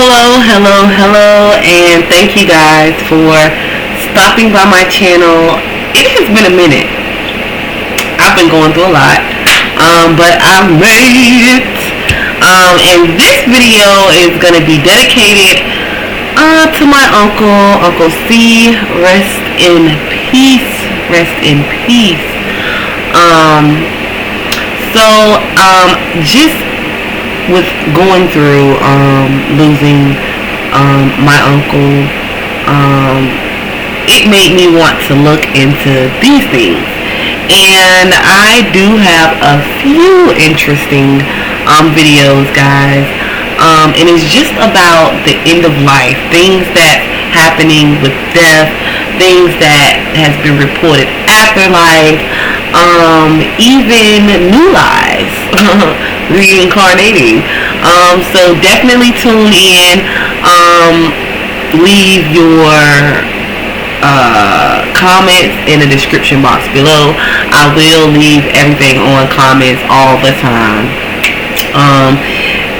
Hello, and thank you guys for stopping by my channel. It has been a minute. I've been going through a lot, but I made it. And this video is going to be dedicated to my Uncle C. Rest in peace. Rest in peace. Just with going through losing my uncle, it made me want to look into these things, and I do have a few interesting videos, guys, and it's just about the end of life, things that's happening with death, things that has been reported after life, even new lives, reincarnating. So definitely tune in. Leave your comments in the description box below. I will leave everything on comments all the time.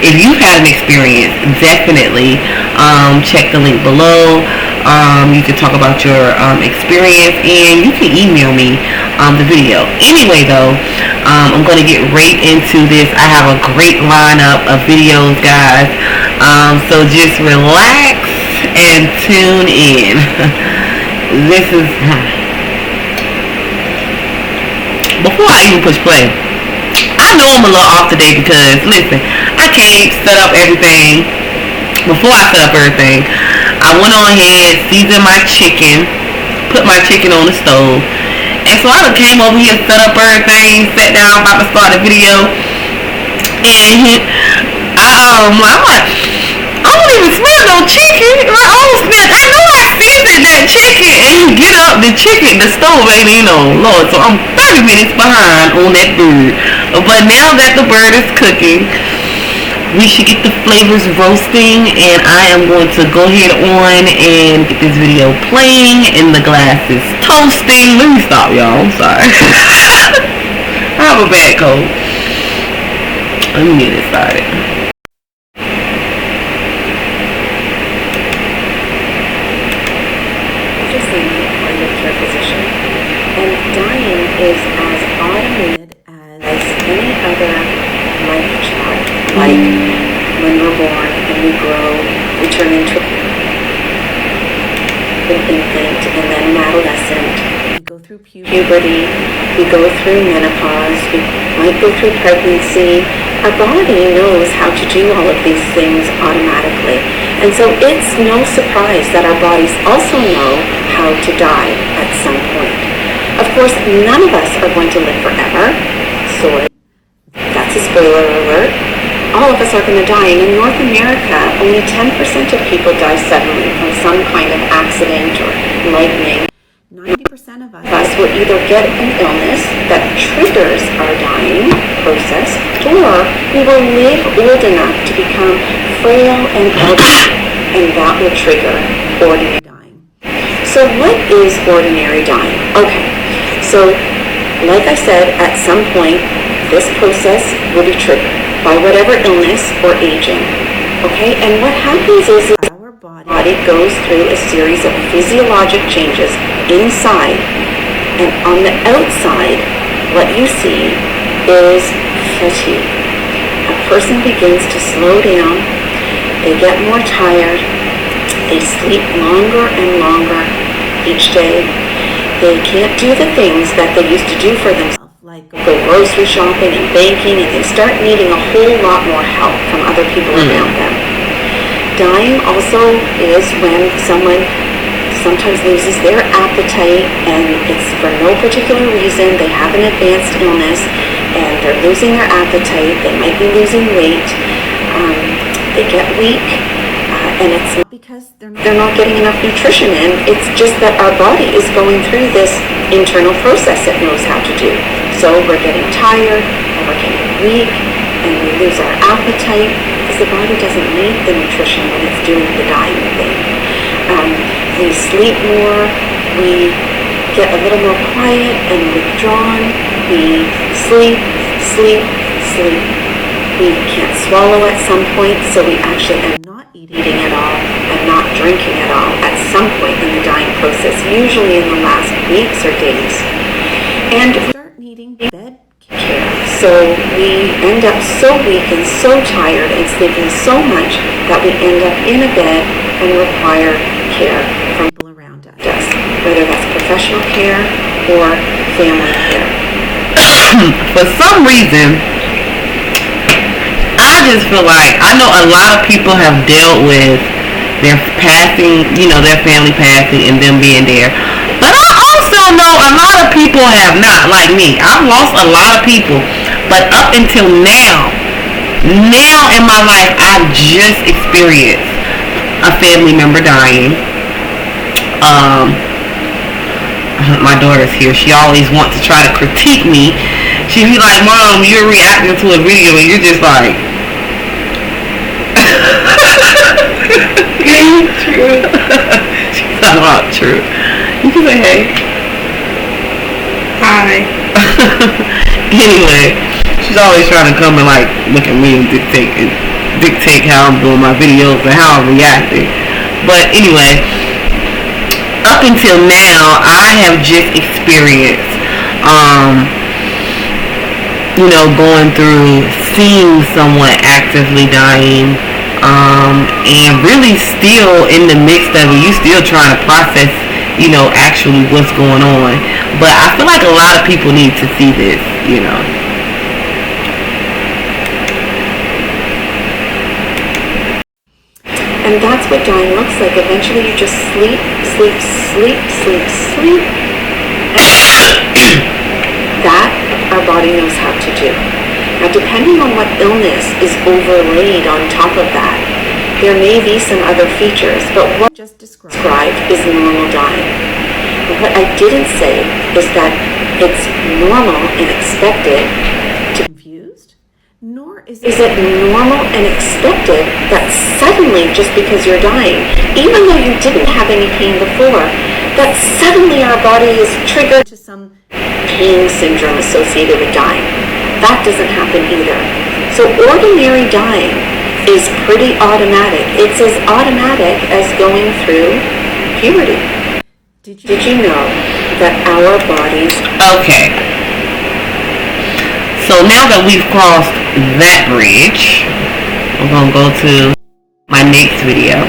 If you've had an experience, definitely check the link below. You can talk about your experience, and you can email me the video. Anyway, though, I'm going to get right into this. I have a great lineup of videos, guys. So just relax and tune in. This is... Before I even push play, I know I'm a little off today because, listen, I can't set up everything. Before I set up everything, I went on ahead, seasoned my chicken, put my chicken on the stove, and so I done came over here, set up everything, sat down, about to start the video, and I'm like, I don't even smell no chicken. Like, I know I seasoned that chicken, and get up, the stove ain't even on low, so I'm 30 minutes behind on that bird. But now that the bird is cooking, we should get the flavors roasting, and I am going to go ahead on and get this video playing, and the glass is toasting. Let me stop, y'all. I'm sorry. I have a bad cold. Let me get it started. Just in a primary care physician, and dying is as automated as any other life chart. Like when we're born and we grow, we turn into an infant and then an adolescent. We go through puberty, we go through menopause, we might go through pregnancy. Our body knows how to do all of these things automatically. And so it's no surprise that our bodies also know how to die at some point. Of course, none of us are going to live forever, so that's a spoiler alert. All of us are going to die, and in North America, only 10% of people die suddenly from some kind of accident or lightning. 90% of us will either get an illness that triggers our dying process, or we will live old enough to become frail and elderly, and that will trigger ordinary dying. So what is ordinary dying? Okay, so like I said, at some point, this process will be triggered by whatever illness or aging. Okay, and what happens is our body goes through a series of physiologic changes inside, and on the outside, what you see is fatigue. A person begins to slow down, they get more tired, they sleep longer and longer each day, they can't do the things that they used to do for themselves, like go grocery shopping and baking, and they start needing a whole lot more help from other people around them. Dying also is when someone sometimes loses their appetite, and it's for no particular reason. They have an advanced illness and they're losing their appetite. They might be losing weight. They get weak, and it's not because they're not getting enough nutrition in. It's just that our body is going through this internal process it knows how to do. So we're getting tired, and we're getting weak, and we lose our appetite because the body doesn't need the nutrition when it's doing the dying thing. We sleep more, we get a little more quiet and withdrawn, we sleep. We can't swallow at some point, so we actually end not eating at all and not drinking at all at some point in the dying process, usually in the last weeks or days. And we start needing bed care. So we end up so weak and so tired and sleeping so much that we end up in a bed and require care from people around us, whether that's professional care or family care. For some reason, I just feel like, I know a lot of people have dealt with their passing, their family passing and them being there. But I also know a lot of people have not, like me. I've lost a lot of people. But up until now in my life, I've just experienced a family member dying. My daughter's here. She always wants to try to critique me. She be like, Mom, you're reacting to a video and you're just like, true. She's not true. You can say hey. Hi. Anyway, she's always trying to come and like look at me and dictate how I'm doing my videos and how I'm reacting. But anyway, up until now, I have just experienced, going through seeing someone actively dying, and really still in the midst of it, you still trying to process, actually what's going on. But I feel like a lot of people need to see this, And that's what dying looks like. Eventually you just sleep. That our body knows how to do. Now, depending on what illness is overlaid on top of that, there may be some other features, but what I just described is normal dying. And what I didn't say is that it's normal and expected to be confused, nor is it normal and expected that suddenly, just because you're dying, even though you didn't have any pain before, that suddenly our body is triggered to some pain syndrome associated with dying. That doesn't happen either. So ordinary dying is pretty automatic. It's as automatic as going through puberty. Did you know that our bodies... Okay. So now that we've crossed that bridge, we're going to go to my next video.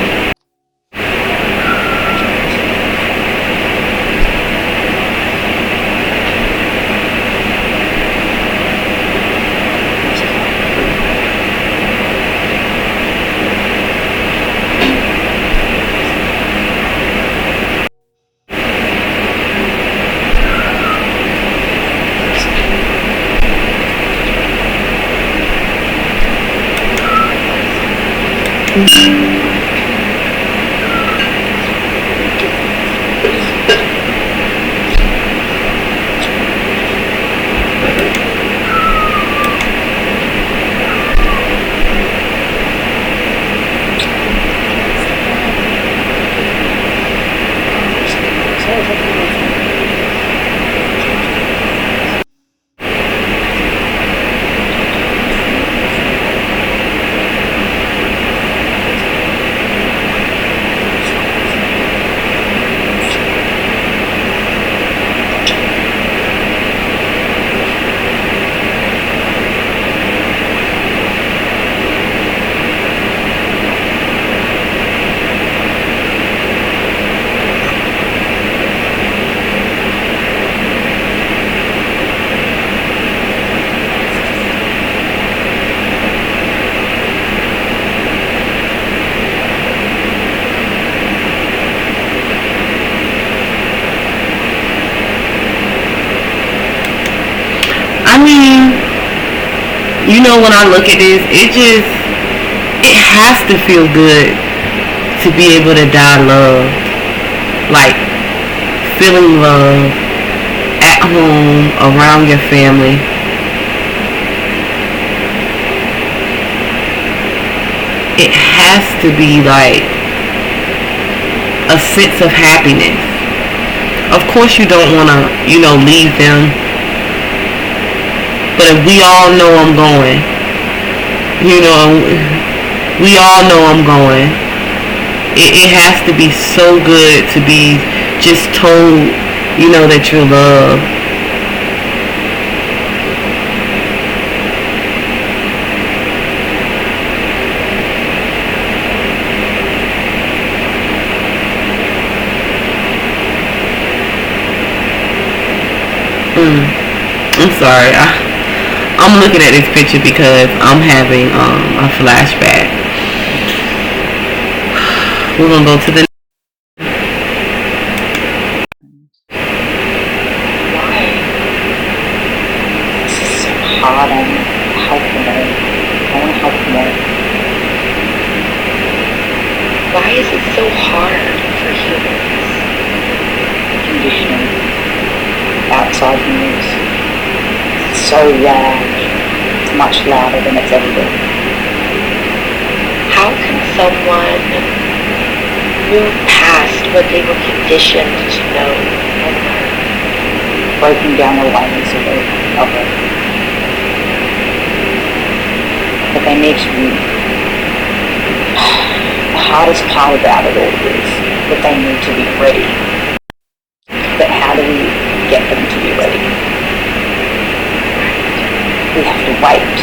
When I look at this, it has to feel good to be able to die loved, like feeling love at home, around your family. It has to be like a sense of happiness. Of course you don't want to, leave them. But if we all know I'm going, We all know I'm going. It has to be so good to be just told, that you're loved. I'm sorry. I'm looking at this picture because I'm having a flashback. We're gonna go to the. Why? This is so hard. I'm helping them. I want to help them all. Why is it so hard for humans? Conditioning. Outside news. It's so loud. It's much louder than it's ever been. How can someone move past what they were conditioned to know and learn? Breaking down the layers of it. But they need to move. The hardest part about it all is that they need to be ready. But how do we get them to be ready? We have to wait.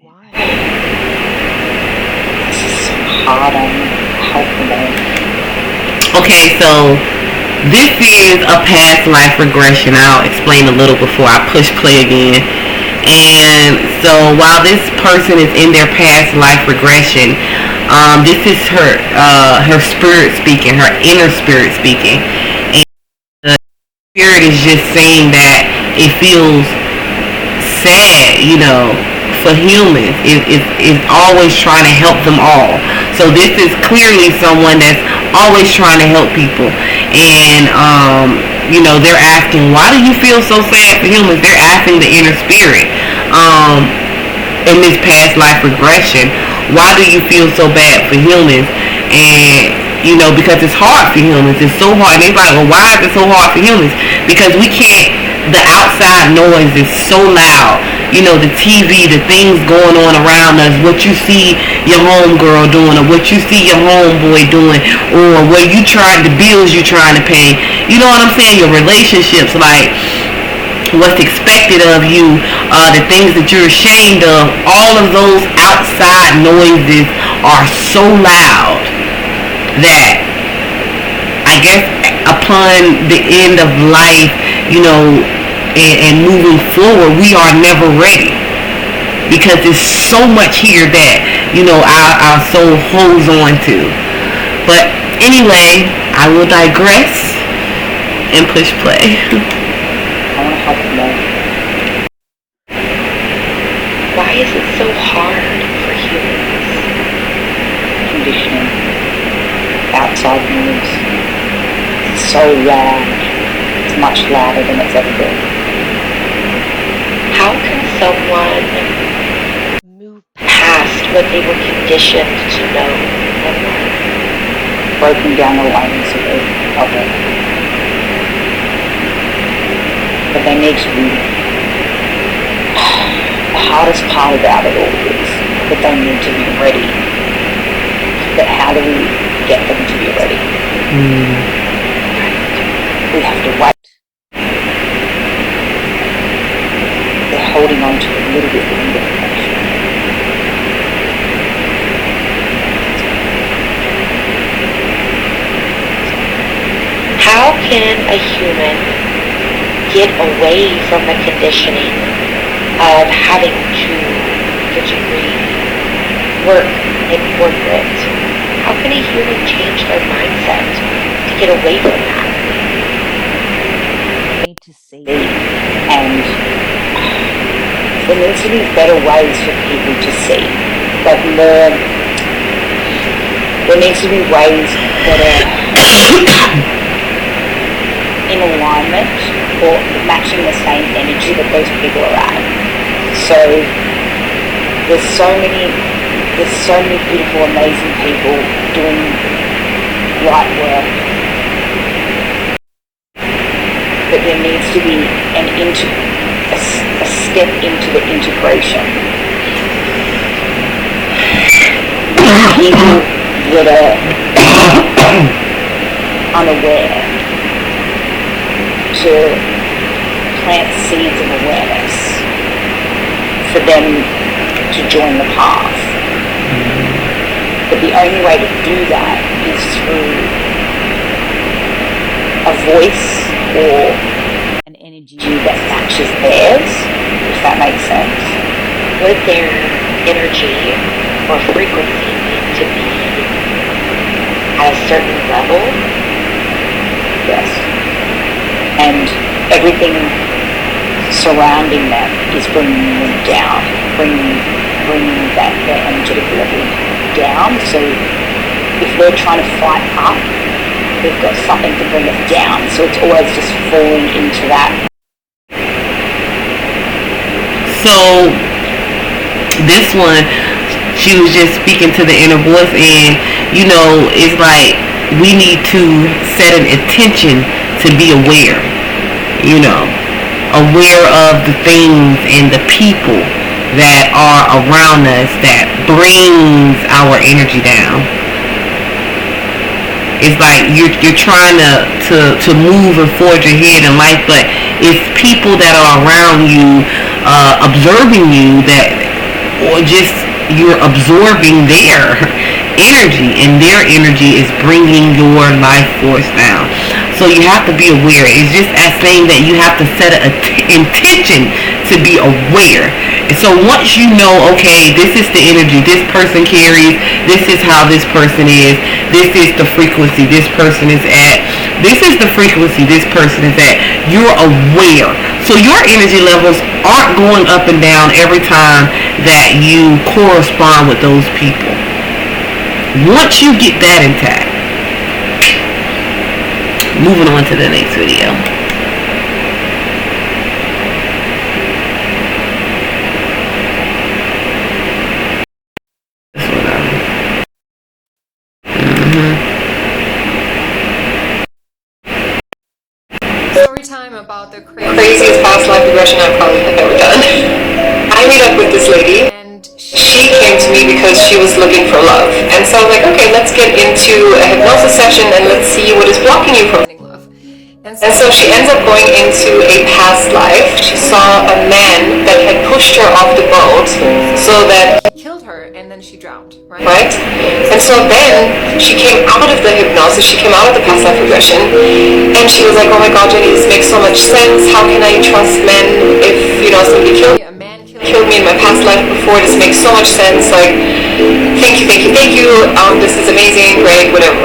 Why? This is so hard on helping them. Okay, so this is a past life regression. I'll explain a little before I push play again. And so while this person is in their past life regression, this is her spirit speaking, her inner spirit speaking. And the spirit is just saying that it feels sad, for humans. It's always trying to help them all. So this is clearly someone that's always trying to help people. And they're asking, why do you feel so sad for humans? They're asking the inner spirit in this past life regression, why do you feel so bad for humans? And because it's hard for humans. It's so hard. And they're like, well, why is it so hard for humans? Because we can't. The outside noise is so loud. The TV, the things going on around us, what you see your homegirl doing, or what you see your homeboy doing, or what you trying, the bills you trying to pay. You know what I'm saying? Your relationships, like what's expected of you, the things that you're ashamed of. All of those outside noises are so loud that I guess upon the end of life, and moving forward, we are never ready, because there's so much here that our soul holds on to. But anyway, I will digress and push play. I want to help them all. Why is it so hard for humans? Conditioning. Outside news. It's so loud. It's much louder than it's ever been. How can someone move past what they were conditioned to know and learn? Breaking down the layers of it. But they need to move. The hardest part about it all is that they need to be ready. But how do we get them to be ready? We have to wait. They're holding on to a little bit of information. How can a human get away from the conditioning of having to, the degree, work in corporate? How can a human change their mindset to get away from that? Need to see, and there needs to be better ways for people to see, like more. There needs to be ways that are in alignment or matching the same energy that those people are at. So there's so many beautiful, amazing people doing light work that there needs to be a step into the integration. People that are unaware to plant seeds of awareness for them to join the path. But the only way to do that is through a voice or an energy that matches theirs, if that makes sense. Would their energy or frequency need to be at a certain level? Yes. And everything surrounding them is bringing them down, bringing their energetic level down. So if they're trying to fight up, they've got something to bring it down. So it's always just falling into that. So this one, she was just speaking to the inner voice, and it's like we need to set an intention to be aware, aware of the things and the people that are around us that brings our energy down. It's like you're trying to move and forge ahead in life, but it's people that are around you, observing you, or just you're absorbing their energy, and their energy is bringing your life force down. So you have to be aware. It's just as saying that you have to set an intention to be aware. And so once you know, okay, this is the energy this person carries, this is how this person is, this is the frequency this person is at, this is the frequency this person is at, you're aware. So your energy levels aren't going up and down every time that you correspond with those people. Once you get that intact, moving on to the next video. Story time about the craziest past life regression I probably have ever done. I meet up with this lady, and she came to me because she was looking for love. And so I was like, okay, let's get into a hypnosis session and let's see what is blocking you from finding love. And so she ends up going into a past life. She saw a man that had pushed her off the boat so that he killed her, and then she drowned, right? right? And so then she came out of the hypnosis, she came out of the past life regression, and she was like, oh my god, Jenny, this makes so much sense. How can I trust men if, somebody A man killed me in my past life before? This makes so much sense. Like, thank you. This is amazing, great, whatever.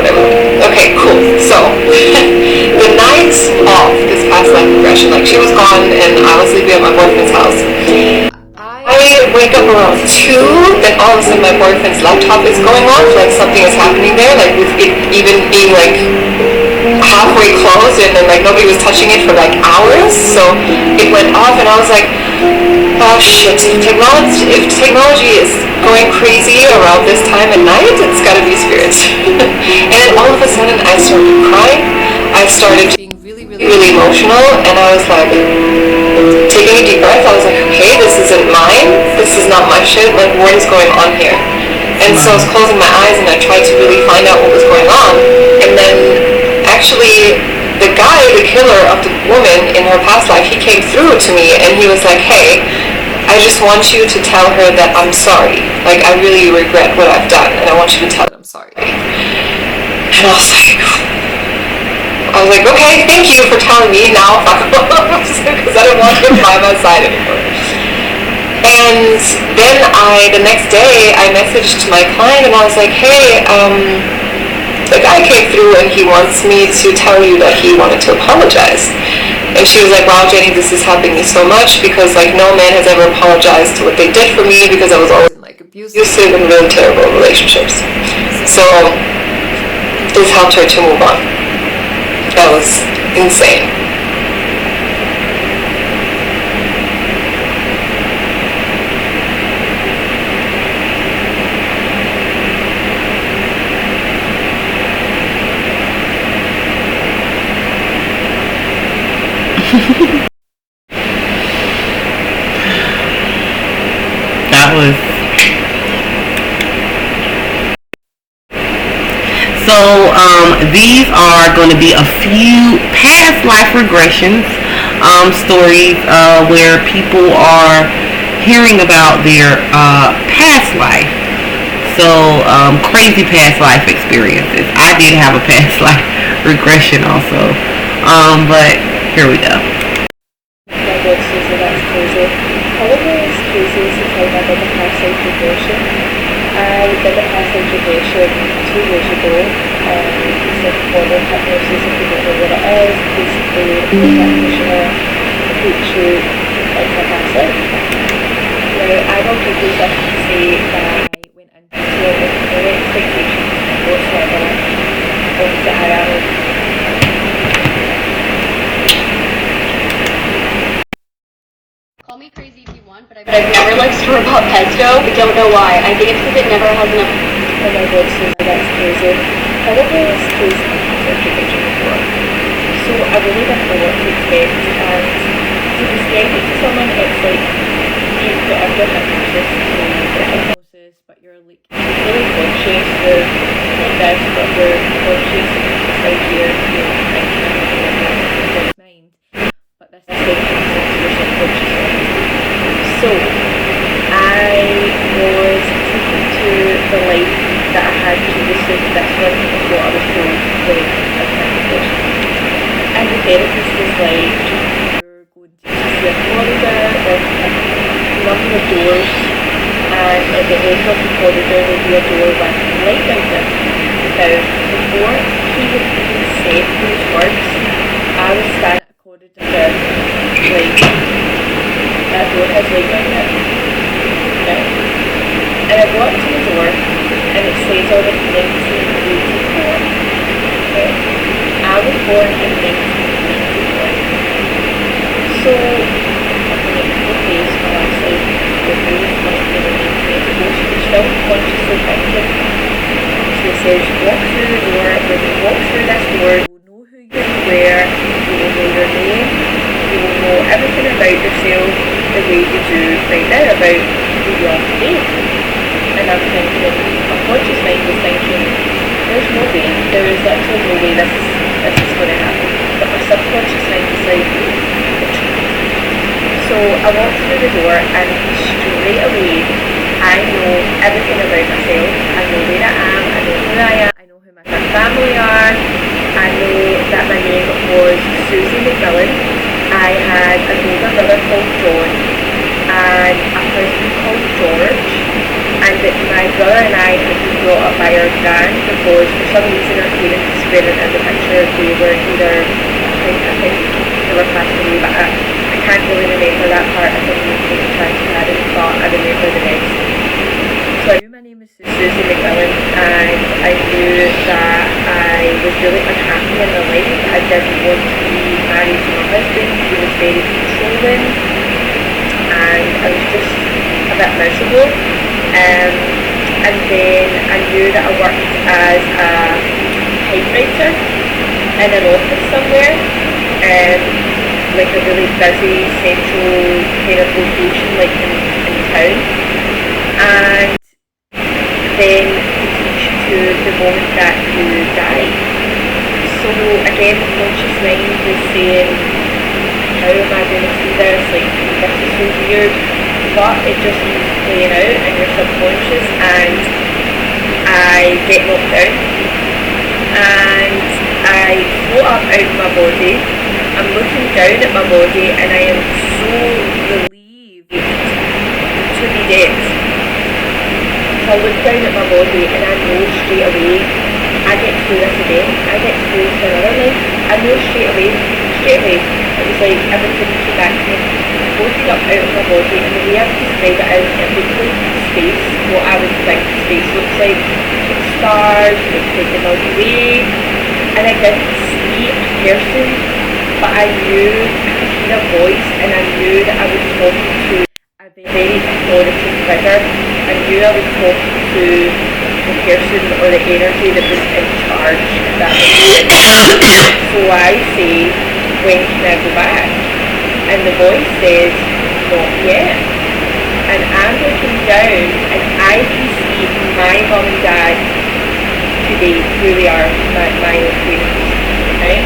Okay, cool. So, the night of this past life regression, like, she was gone and I was sleeping at my boyfriend's house. I wake up around 2, then all of a sudden my boyfriend's laptop is going off, like something is happening there, like with it even being like halfway closed, and then like nobody was touching it for like hours, so it went off and I was like, oh shit, if technology is going crazy around this time at night, it's gotta be spirits. And then all of a sudden I started crying, I started being really emotional, and I was like, taking a deep breath, I was like, okay, this isn't mine, this is not my shit, like what is going on here? And so I was closing my eyes and I tried to really find out what was going on, and then actually the guy, the killer of the woman in her past life, he came through to me and he was like, hey, I just want you to tell her that I'm sorry, like I really regret what I've done, and I want you to tell her I'm sorry. And I was like, okay, thank you for telling me, now fuck off, because I don't want him by my side anymore. And then the next day, I messaged my client and I was like, hey, the guy came through and he wants me to tell you that he wanted to apologize. And she was like, wow, Jenny, this has helped me so much, because like no man has ever apologized to what they did for me, because I was always in like abusive and really terrible relationships. So this helped her to move on. That was insane. That was so. These are going to be a few past life regressions stories where people are hearing about their past life. So crazy past life experiences. I did have a past life regression also, but here we go. My God, Susie, that's crazy. Probably as crazy as the time I did the past life regression. I did a past life regression 2 years ago. It's like forward hypnosis, if you don't know what it is. Basically, the practitioner puts you into a past life. Now, I don't think we have to say that I went into it with no expectation whatsoever of the IRL. Call me crazy if you want, but I've never liked store-bought pesto. I don't know why. I think it's because it never has enough. Oh my God, Susie, that's crazy. Probably as crazy as I've mentioned before. So I really didn't know what to expect, and to describe it to someone, it's like being put under hypnosis. So the hypnosis, but you're like really conscious. You're like this, but you're conscious inside here. You're thinking of your mind, but this is like your subconscious mind. So I was taken to the life that I had previously to this one of what I was told when I was in meditation. And the therapist was like, you're going to see a corridor with a number of doors, and at the end of the corridor there'll be a door with light down it. Now, before he had even said those words, I was standing at a corridor that door has light down it. Now, and I walked to the door, and it says on it 1984. Okay. I was born in 1994. So, I'm like, okay, so actually, the rules must be in 1984, so you're still consciously thinking. So it says, walk through the door. When you walk through this door, you will know who you were, you will know your name, you will know everything about yourself the way you do right now about who you are today. And I'm thinking, my conscious mind was thinking, there's no way, there is literally no way this is going to happen. But my subconscious mind was like, so I walked through the door, and straight away I know everything about myself. I know where I am, I know who I am, I know who my family are, I know that my name was Susie McMillan. I had an older brother called John and a husband called George, and that my brother and I had been brought up by our gran because for some reason our parents weren't in the picture. They were either, I think they were passed away, but I can't really remember that part. I think it was transparent, but I remember the rest. So I knew my name was Susie McMillan, and I knew that I was really unhappy in my life. I didn't want to be married to my husband. He was very controlling, and I was just a bit miserable. And then I knew that I worked as a typewriter in an office somewhere, like a really busy central kind of location, like in town. And then it takes you to the moment that you die. So again, the conscious mind was saying, how am I going to see this? Like, this is so weird. But it just keeps playing out in your subconscious, and I get knocked down, and I float up out of my body. I'm looking down at my body, and I am so relieved to be dead. So I look down at my body, and I know straight away I get to do this again. I get to go to another life. I know straight away. It was like everything came back to me. Floated up out of my body, and the way I would describe it is it looks like space, what I would think space looks like. It's stars, it looks like the Milky Way, and I didn't see a person, but I knew I could hear a voice, and I knew that I was talking to a very authoritative figure. I knew I was talking to the person or the energy that was in charge, if that makes sense. So I say, when can I go back? And the voice says, not yet. And I'm looking down and I can see my mum and dad today, who they are, my own parents, right?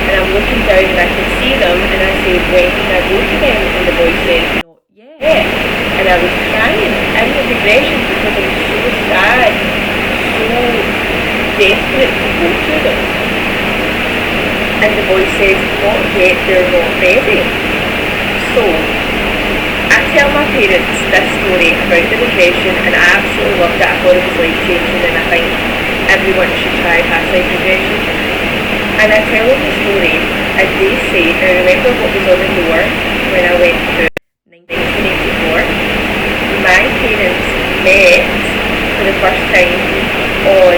And I'm looking down and I can see them and I say, when can I go to them? And the voice says, not yet. And I was crying in the regression because I was so sad, so desperate to go to them. And the voice says, not yet, they're not ready. So, I tell my parents this story about the regression and I absolutely loved it. I thought it was life-changing and I think everyone should try past life regression. And I tell them the story and they say, now remember what was on the door when I went to 1984? My parents met for the first time on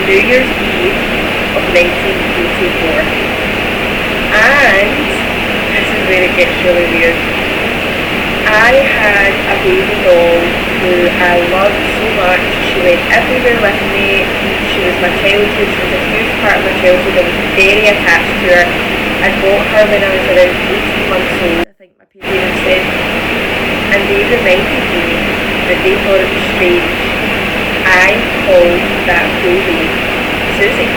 New Year's Eve of 1984. And this is where it gets really weird. I had a baby doll who I loved so much. She went everywhere with me. She was my childhood. She was a huge part of my childhood. I was very attached to her. I bought her when I was around 18 months old, I think my parents said. And they reminded me that they thought it was strange. I called that baby Susie.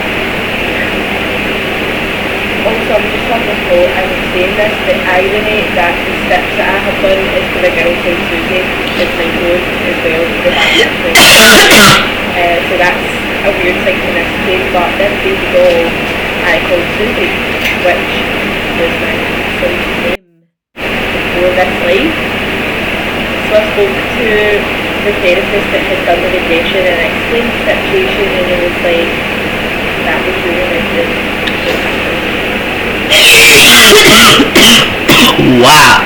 Also, I'm just on the phone, I was saying this, the irony that the steps that I have done is for a girl called Susie, is my own as well, for the so that's a weird synchronicity, but this baby doll I called Susie, which was my son's name before this life. So I spoke to the therapist that had done the regression and I explained the situation and he was like, that was really nice. Wow.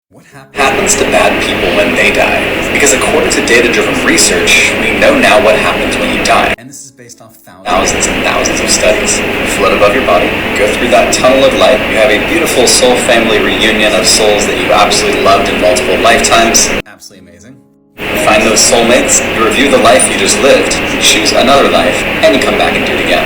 What happens to bad people when they die? Because according to data-driven research, we know now what happens when you die. And this is based off thousands and thousands of studies. You float above your body, go through that tunnel of light, you have a beautiful soul family reunion of souls that you absolutely loved in multiple lifetimes. Absolutely amazing. You find those soulmates, you review the life you just lived, you choose another life, and you come back and do it again.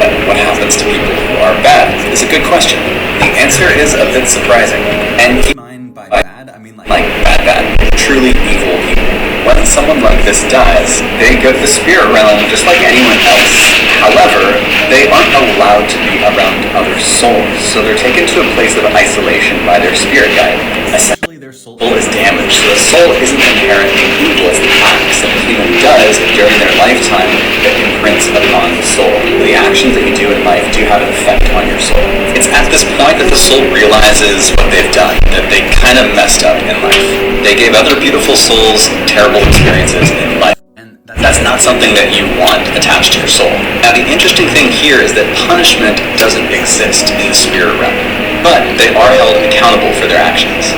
But what happens to people who are bad is a good question. The answer is a bit surprising. And keep in mind by bad, I mean like bad, truly evil people. When someone like this dies, they go to the spirit realm just like anyone else. However, they aren't allowed to be around other souls, so they're taken to a place of isolation by their spirit guide. Essentially, their soul is damaged, so the soul isn't inherently evil as the acts that the human does during their lifetime that imprints upon the soul. The actions that you do in life do have an effect on your soul. It's at this point that the soul realizes what they've done, that they kind of messed up in life. They gave other beautiful souls terrible experiences in life. And that's not something that you want attached to your soul. Now, the interesting thing here is that punishment doesn't exist in the spirit realm, but they are held accountable for their actions.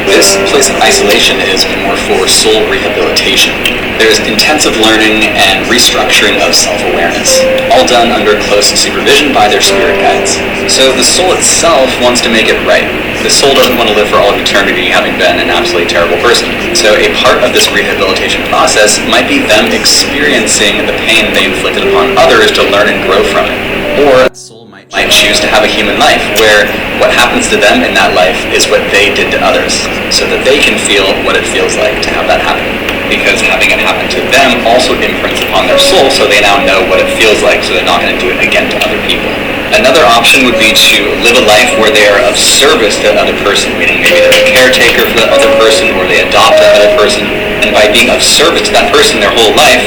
This place of isolation is more for soul rehabilitation. There's intensive learning and restructuring of self-awareness, all done under close supervision by their spirit guides. So the soul itself wants to make it right. The soul doesn't want to live for all of eternity having been an absolutely terrible person. So a part of this rehabilitation process might be them experiencing the pain they inflicted upon others to learn and grow from it. Or the soul might choose to have a human life where what happens to them in that life is what they did to others, so that they can feel what it feels like to have that happen. Because having it happen to them also imprints upon their soul, so they now know what it feels like, so they're not going to do it again to other people. Another option would be to live a life where they are of service to another person, meaning maybe they're a caretaker for that other person, or they adopt that other person, and by being of service to that person their whole life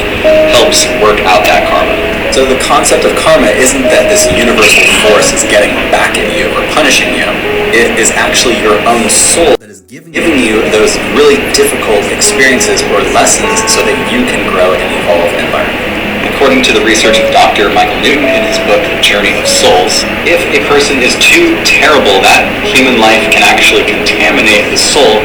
helps work out that karma. So the concept of karma isn't that this universal force is getting back at you or punishing you. It is actually your own soul that is giving you those really difficult experiences or lessons so that you can grow and evolve and learn. According to the research of Dr. Michael Newton in his book, Journey of Souls, if a person is too terrible, that human life can actually contaminate the soul,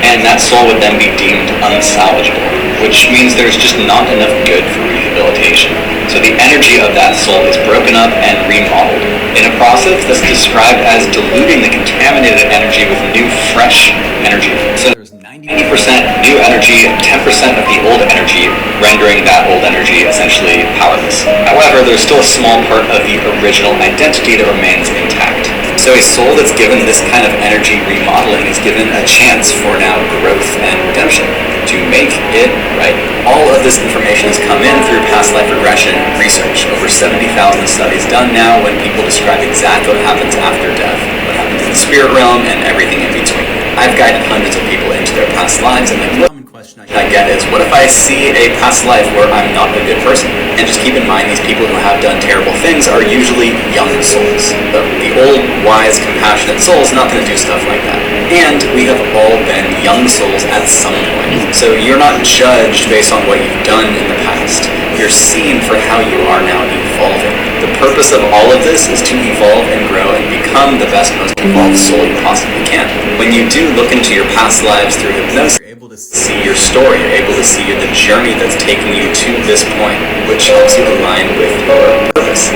and that soul would then be deemed unsalvageable, which means there's just not enough good for rehabilitation. So the energy of that soul is broken up and remodeled in a process that's described as diluting the contaminated energy with new, fresh energy. So there's 90% new energy, 10% of the old energy, rendering that old energy essentially powerless. However, there's still a small part of the original identity that remains intact. So a soul that's given this kind of energy remodeling is given a chance for now growth and redemption to make it right. All of this information has come in through past life regression research. Over 70,000 studies done now when people describe exactly what happens after death, what happens in the spirit realm, and everything in between. I've guided hundreds of people into their past lives, and the common question I get is, what if I see a past life where I'm not a good person? And just keep in mind, these people who have done terrible things are usually young souls. The old, wise, compassionate soul is not going to do stuff like that. And we have all been young souls at some point. So you're not judged based on what you've done in the past. You're seen for how you are now evolving. The purpose of all of this is to evolve and grow and become the best, most evolved soul you possibly can. When you do look into your past lives through hypnosis, you're able to see your story, you're able to see the journey that's taken you to this point, which helps you align with your purpose.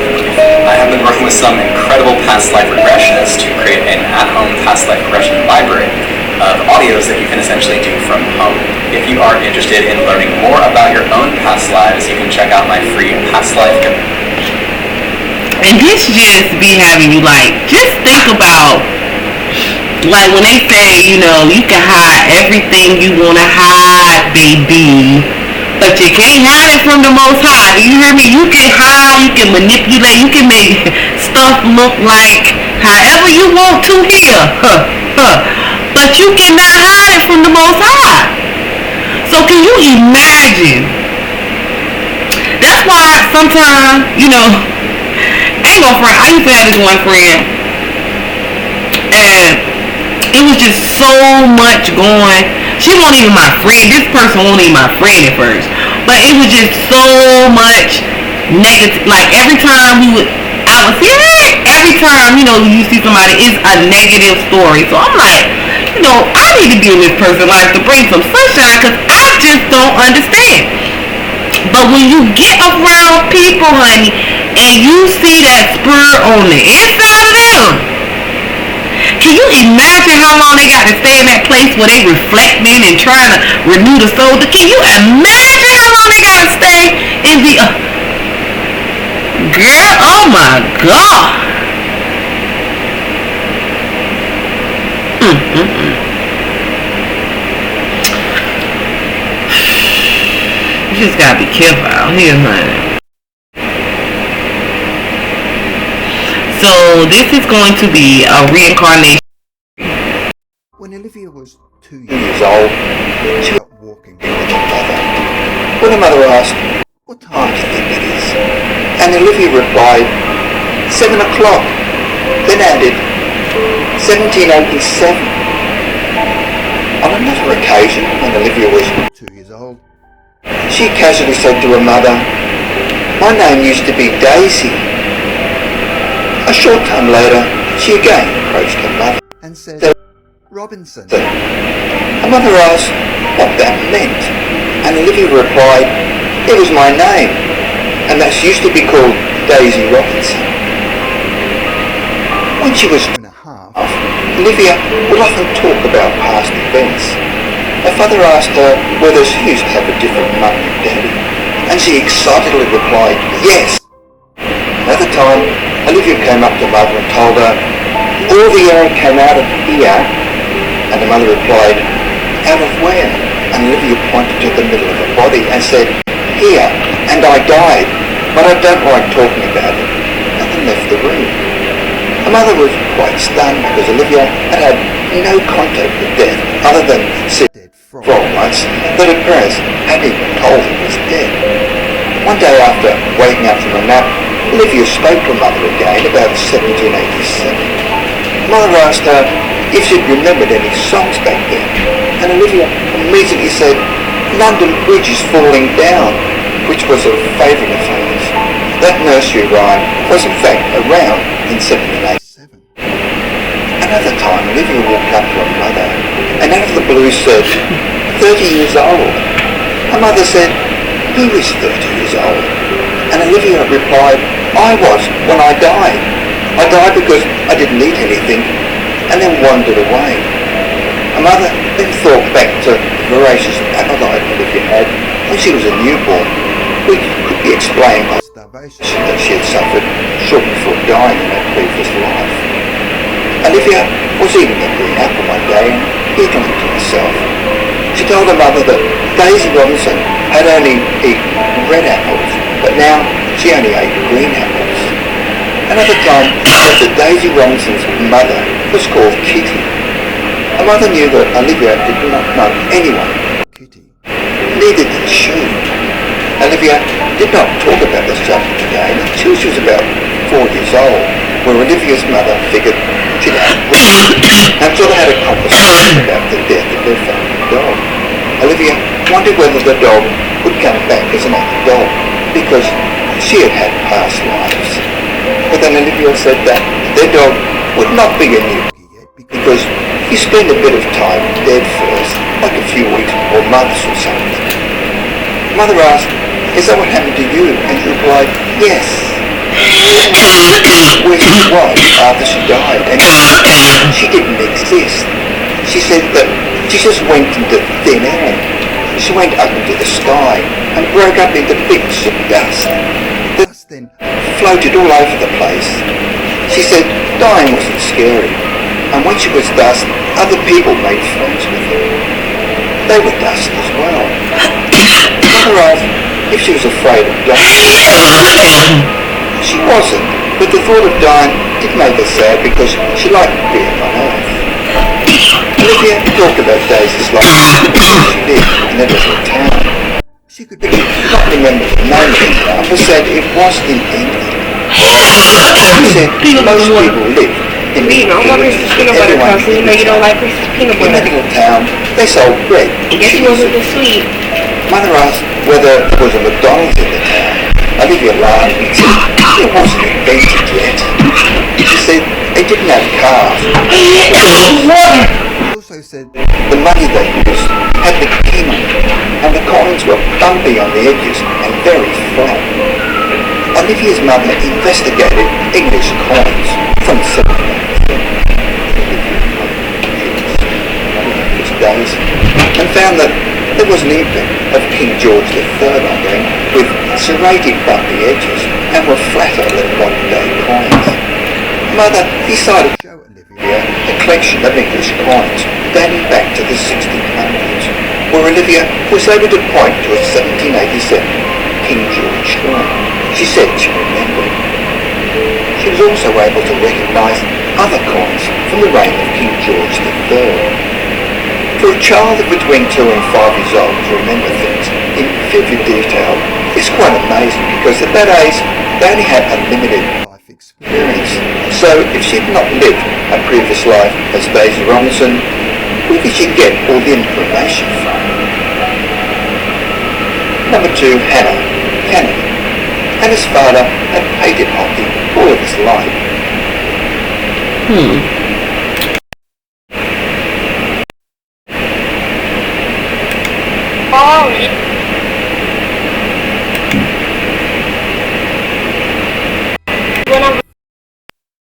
I have been working with some incredible past life regressionists to create an at-home past life regression library of audios that you can essentially do from home. If you are interested in learning more about your own past lives, you can check out my free past life guide. And this just be having you just think about, when they say, you can hide everything you want to hide, baby, but you can't hide it from the Most High. Do you hear me? You can hide, you can manipulate, you can make stuff look like however you want to here. But you cannot hide it from the Most High. So can you imagine? That's why sometimes, ain't no friend. I used to have this one friend, and it was just so much going. She wasn't even my friend. This person wasn't even my friend at first, but it was just so much negative. Every time I would see it. Every time you see somebody, it's a negative story. So I'm like, I need to be in this person's life to bring some sunshine, because I just don't understand. But when you get around people, honey, and you see that spur on the inside of them, can you imagine how long they got to stay in that place where they reflecting and trying to renew the soul? Can you imagine how long they got to stay in the... Girl, oh my God. You just gotta be careful out here, honey. So this is going to be a reincarnation. When Olivia was 2 years old, she got walking with her mother. When her mother asked, "What time do you think it is?" and Olivia replied, 7 o'clock, then added, 1787. On another occasion, when Olivia was 2 years old, she casually said to her mother, "My name used to be Daisy." A short time later, she again approached her mother and said, "Robinson." Her mother asked what that meant, and Olivia replied, "It was my name, and that she used to be called Daisy Robinson." When she was 2.5, Olivia would often talk about past events. Her father asked her whether she used to have a different mum and daddy, and she excitedly replied, "Yes." Another time, Olivia came up to Mother and told her, "All the air came out of here," and the mother replied, "Out of where?" And Olivia pointed to the middle of her body and said, "Here, and I died, but I don't like talking about it," and then left the room. Her mother was quite stunned because Olivia had had no contact with death other than seeing a dead frog once that her parents hadn't even told her was dead. One day after waking up from a nap, Olivia spoke to her mother again about 1787. Mother asked her if she'd remembered any songs back then, and Olivia immediately said, "London Bridge is Falling Down," which was a favourite of hers. That nursery rhyme was in fact around in 1787. Another time, Olivia walked up to her mother and out of the blue said, 30 years old. Her mother said, "Who is 30 years old?" And Olivia replied, "I was when I died. I died because I didn't eat anything," and then wandered away. Her mother then thought back to the voracious appetite Olivia had when she was a newborn, which could be explained by starvation that she had suffered shortly before dying in her previous life. Olivia was eating a green apple one day and giggling to herself. She told her mother that Daisy Robinson had only eaten red apples, but now she only ate green apples. Another time said that Daisy Robinson's mother was called Kitty. Her mother knew that Olivia did not know anyone called Kitty. Neither did she. Olivia did not talk about the subject again until she was about 4 years old, where Olivia's mother figured she'd had a and sort of had a conversation about the death of their family dog. Olivia wondered whether the dog would come back as another dog, because she had had past lives. But then Olivia said that their dog would not be a new doggy yet, because you spend a bit of time dead first, like a few weeks or months or something. Mother asked, "Is that what happened to you?" And she replied, "Yes." Where she was after she died, and she didn't exist. She said that she just went into thin air. She went up into the sky and broke up into bits of dust. The dust then floated all over the place. She said dying wasn't scary, and when she was dust, other people made friends with her. They were dust as well. Mother asked if she was afraid of dying. She wasn't, but the thought of dying did make her sad because she liked being on Earth. Olivia talked about Daisy's life because she lived in a little town. She could not remember the name of the town, but said it was in England. She said most people live in little villages. Everyone in a little town, they sold bread and cheese. Mother asked whether there was a McDonald's in the town. Olivia laughed and said it wasn't invented yet. She said they didn't have cars. She also said the money they used had the king on it, and the coins were bumpy on the edges and very flat. Olivia's mother investigated English coins from 1790 days and found that there was an imprint of King George III on them with serrated bumpy edges and were flatter than modern day coins. Mother decided to show Olivia a collection of English coins dating back to the 1600s, where Olivia was able to point to a 1787 King George coin. She said she remembered. She was also able to recognise other coins from the reign of King George III. For a child of between 2 and 5 years old to remember things in vivid detail is quite amazing, because at that age they only had a limited life experience. So if she had not lived a previous life as Daisy Robinson, where did she get all the information from? Number 2, Hannah, Canada. Hannah's father had hated hockey all of his life.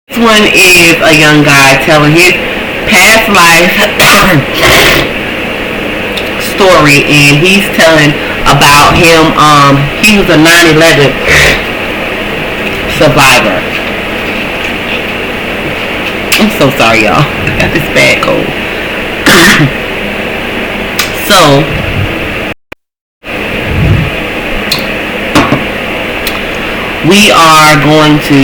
This one is a young guy telling his past life story, and he's telling about him. He was a 9/11 survivor. I'm so sorry, y'all. I got this bad cold. So we are going to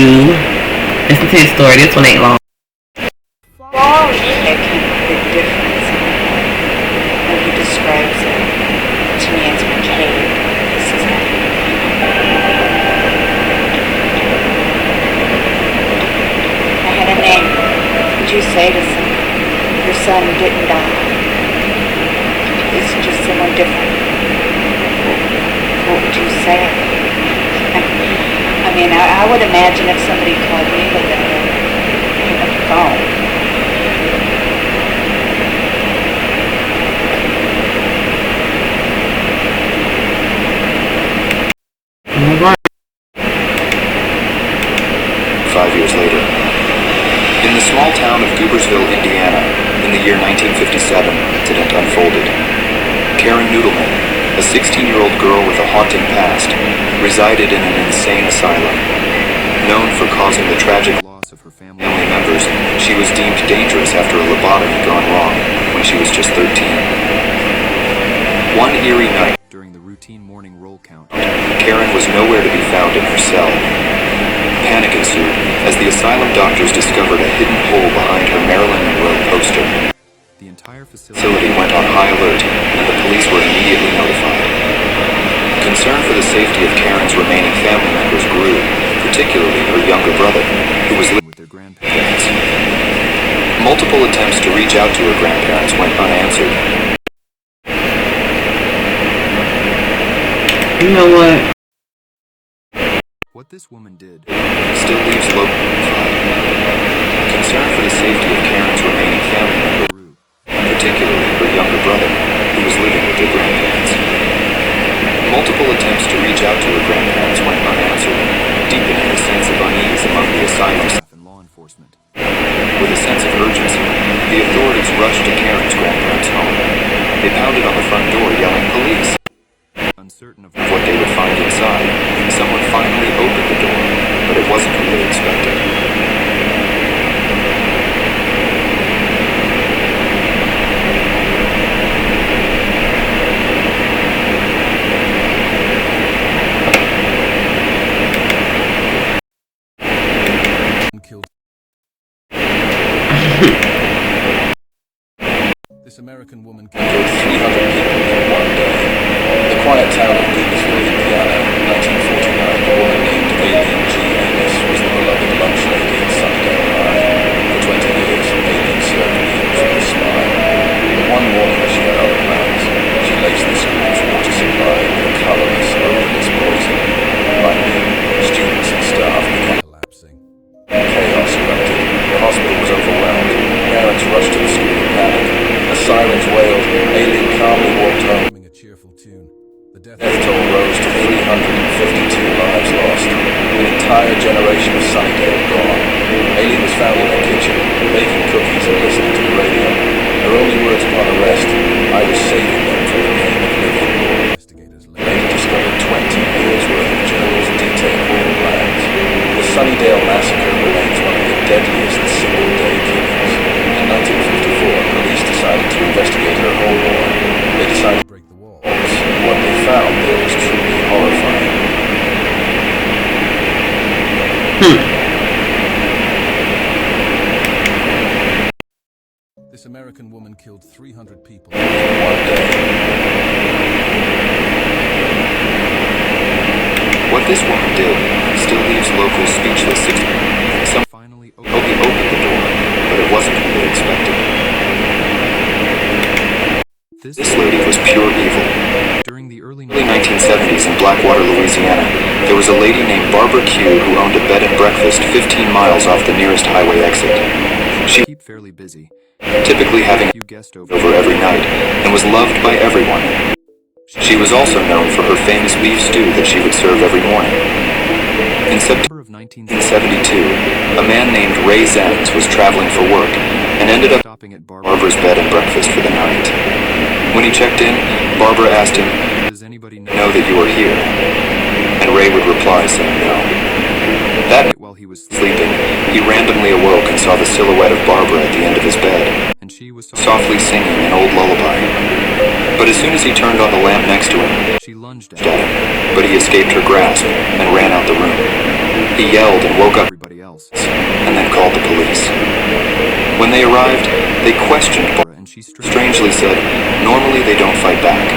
listen to his story. This one ain't long. There can be a difference when he describes it. To me, it's okay. This is happening. I had a name. What would you say to someone? Your son didn't die. It's just someone different. What would you say? I mean, I would imagine if somebody called me with that, pick up the phone. All right. 5 years later. In the small town of Goobersville, Indiana, in the year 1957, the incident unfolded. Karen Noodleman, a 16-year-old girl with a haunting past, resided in an insane asylum. Known for causing the tragic loss of her family members, she was deemed dangerous after a lobotomy gone wrong when she was just 13. One eerie night, during the routine morning roll count, Karen was nowhere to be found in her cell. Panic ensued as the asylum doctors discovered a hidden hole behind her Marilyn Monroe poster. The entire facility went on high alert, and the police were immediately notified. Concern for the safety of Karen's remaining family members grew, particularly her younger brother, who was living with their grandparents. Multiple attempts to reach out to her grandparents went unanswered. You know what? What this woman did still leaves local concern for the safety of Karen's remaining family members grew, particularly her younger brother, who was living with their grandparents. Multiple attempts to reach out to her grandparents went unanswered, deepening a sense of unease among the asylum staff and law enforcement. With a sense of urgency, the authorities rushed to Karen's grandparents' home. They pounded on the front door, yelling, "Police!" Uncertain of what they would find inside, someone finally opened the door, but it wasn't what they expected. This American woman killed 300 people in one day. The quiet town of Diffrent, Indiana, 1949, a woman named Aileen G. Amos was the beloved lunch lady at Sunnydale High. For 20 years, Aileen served meals with a smile. But one morning as she got out of plans, she laced the school's water supply with a colorless, odorless poison. Finally, students and staff began collapsing. Chaos erupted. The hospital was overwhelmed. Parents rushed to the school in panic. As sirens wailed, Aileen calmly walked home, humming a cheerful tune. The death toll rose to 352 lives lost. An entire generation of Sunnydale gone. Aileen was found in her kitchen, baking cookies and listening to the radio. Her only words upon arrest, "I was saving them for the pain of living." Investigators later discovered 20 years' worth of journals detailing all plans. The Sunnydale massacre remains one of the deadliest single-day killings. In 1954, police decided to investigate her home war. They decided to break the walls. What they found there was truly horrifying. This American woman killed 300 people in one day. What this woman did still leaves locals speechless. Some finally opened the door, but it wasn't what they expected. This lady was pure evil. During the early 1970s in Blackwater, Louisiana, there was a lady named Barbara Q who owned a bed and breakfast 15 miles off the nearest highway exit. She kept fairly busy, typically having a few guests over every night, and was loved by everyone. She was also known for her famous beef stew that she would serve every morning. In September of 1972, a man named Ray Zenz was traveling for work and ended up stopping at Barbara's bed and breakfast for the night. When he checked in, Barbara asked him, "Does anybody know that you are here?" And Ray would reply saying no. That night while he was sleeping, he randomly awoke and saw the silhouette of Barbara at the end of his bed, and she was softly singing an old lullaby. But as soon as he turned on the lamp next to him, she lunged at him, but he escaped her grasp and ran out the room. He yelled and woke up everybody else, and then called the police. When they arrived, they questioned Barbara, and she strangely said, normally they don't fight back.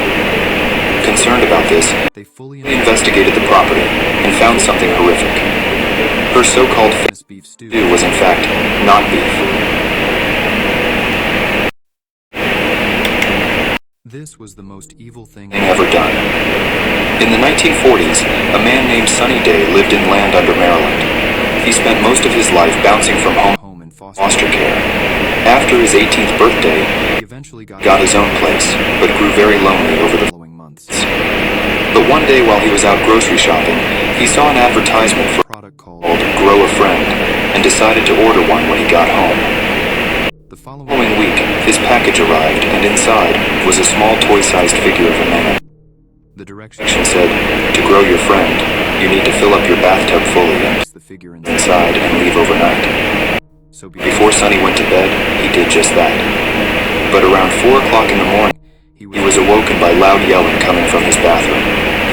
Concerned about this, they fully investigated the property and found something horrific. Her so-called famous beef stew was in fact not beef. This was the most evil thing ever done. In the 1940s, a man named Sunny Day lived in land under Maryland. He spent most of his life bouncing from home to home in foster care. After his 18th birthday, he eventually got his own place, but grew very lonely over the following months. But one day while he was out grocery shopping, he saw an advertisement for a product called Grow a Friend, and decided to order one when he got home. The following week, his package arrived, and inside was a small toy-sized figure of a man. The direction said, to grow your friend, you need to fill up your bathtub fully and place the figure inside and leave overnight. So before Sonny went to bed, he did just that. But around 4 o'clock in the morning, he was awoken by loud yelling coming from his bathroom.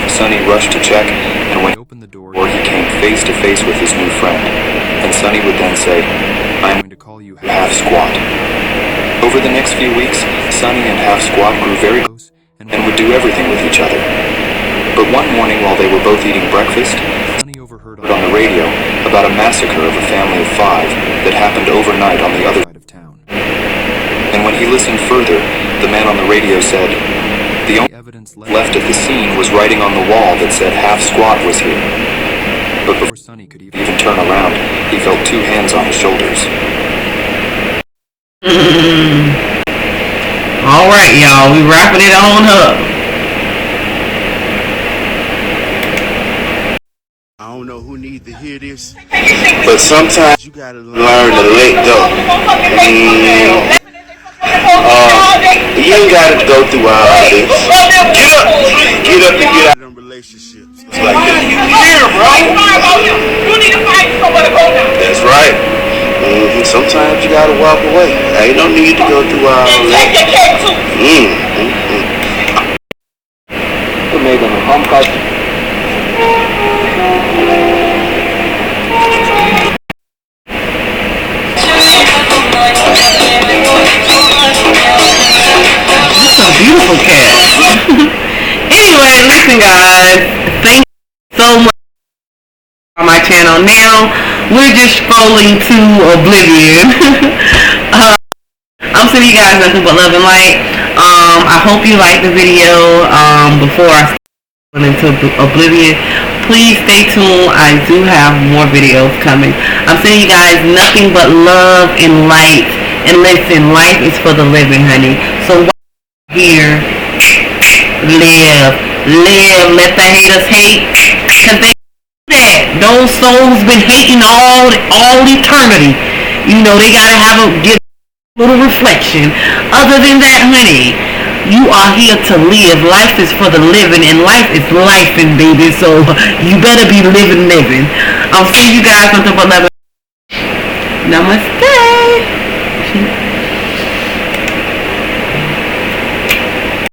Sonny rushed to check, and when he opened the door, he came face to face with his new friend. And Sonny would then say, I'm going to call you Half Squat. Over the next few weeks, Sonny and Half Squat grew very close and would do everything with each other. But one morning while they were both eating breakfast, Sonny overheard on the radio about a massacre of a family of 5 that happened overnight on the other side of town. And when he listened further, the man on the radio said, the only evidence left at the scene was writing on the wall that said Half Squat was here. But before Sonny could even turn around, he felt 2 hands on his shoulders. Alright, y'all, we wrapping it on up. I don't know who needs to hear this, but sometimes you gotta learn to let go. You ain't gotta go through all this. Get up and get out of them relationships. It's like that. You need to find somewhere to go now. That's right. Sometimes you gotta walk away. Ain't no need to go through all that. That's a beautiful cat. Anyway, listen guys, thank you so much on my channel. Now we're just scrolling to oblivion. I'm sending you guys nothing but love and light. I hope you liked the video. Before I went into oblivion, please stay tuned. I do have more videos coming. I'm sending you guys nothing but love and light. And listen, life is for the living, honey. So here, live, let the haters hate, cause they that those souls been hating all eternity. You know, they gotta have a little reflection. Other than that, honey, you are here to live. Life is for the living, and life is lifing, baby. So you better be living. I'll see you guys on the 11. Namaste.